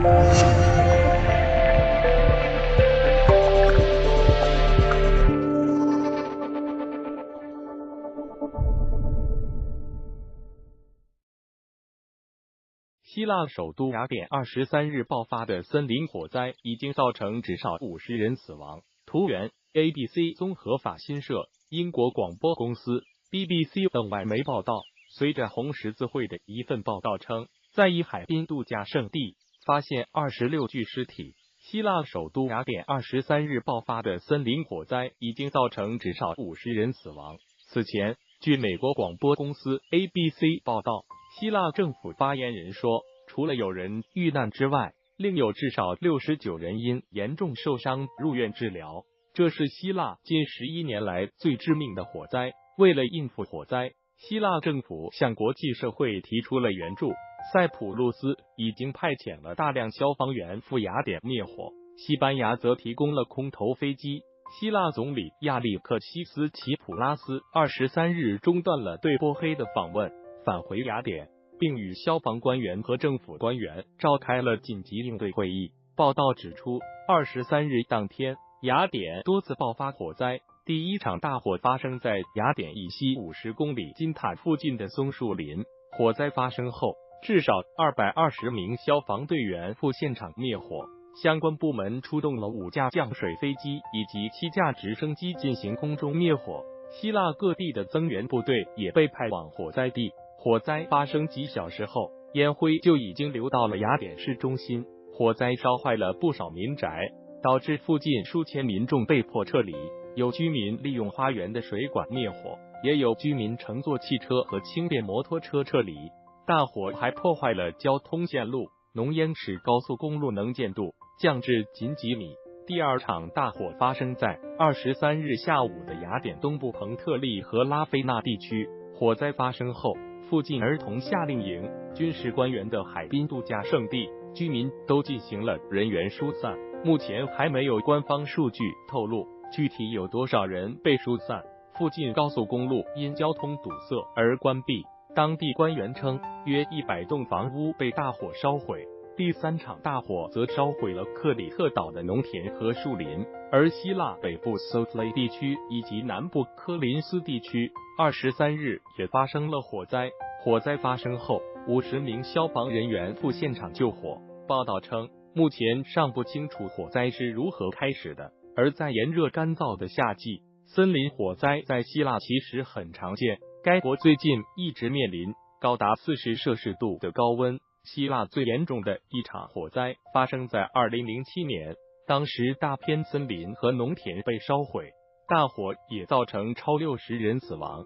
希腊首都雅典23日爆发的森林火灾已经造成至少50人死亡。图源 ABC 综合法新社、英国广播公司、BBC 等外媒报道。随着红十字会的一份报道称，在一海滨度假胜地发现26具尸体。希腊首都雅典23日爆发的森林火灾已经造成至少50人死亡。此前，据美国广播公司 ABC 报道，希腊政府发言人说，除了有人遇难之外，另有至少69人因严重受伤入院治疗。这是希腊近11年来最致命的火灾。为了应付火灾，希腊政府向国际社会提出了援助。塞浦路斯已经派遣了大量消防员赴雅典灭火，西班牙则提供了空投飞机。希腊总理亚历克西斯·齐普拉斯23日中断了对波黑的访问，返回雅典，并与消防官员和政府官员召开了紧急应对会议。报道指出，23日当天，雅典多次爆发火灾。第一场大火发生在雅典以西50公里金塔附近的松树林。火灾发生后，至少220名消防队员赴现场灭火。相关部门出动了5架降水飞机以及7架直升机进行空中灭火。希腊各地的增援部队也被派往火灾地。火灾发生几小时后，烟灰就已经流到了雅典市中心。火灾烧坏了不少民宅，导致附近数千民众被迫撤离。有居民利用花园的水管灭火，也有居民乘坐汽车和轻便摩托车撤离。大火还破坏了交通线路，浓烟使高速公路能见度降至仅几米。第二场大火发生在23日下午的雅典东部彭特利和拉菲纳地区。火灾发生后，附近儿童夏令营、军事官员的海滨度假胜地，居民都进行了人员疏散。目前还没有官方数据透露具体有多少人被疏散。附近高速公路因交通堵塞而关闭。当地官员称，约100栋房屋被大火烧毁。第三场大火则烧毁了克里特岛的农田和树林，而希腊北部 Sofia 地区以及南部科林斯地区23日也发生了火灾。火灾发生后，50名消防人员赴现场救火。报道称，目前尚不清楚火灾是如何开始的。而在炎热干燥的夏季，森林火灾在希腊其实很常见。该国最近一直面临高达40摄氏度的高温。希腊最严重的一场火灾发生在2007年，当时大片森林和农田被烧毁，大火也造成超60人死亡。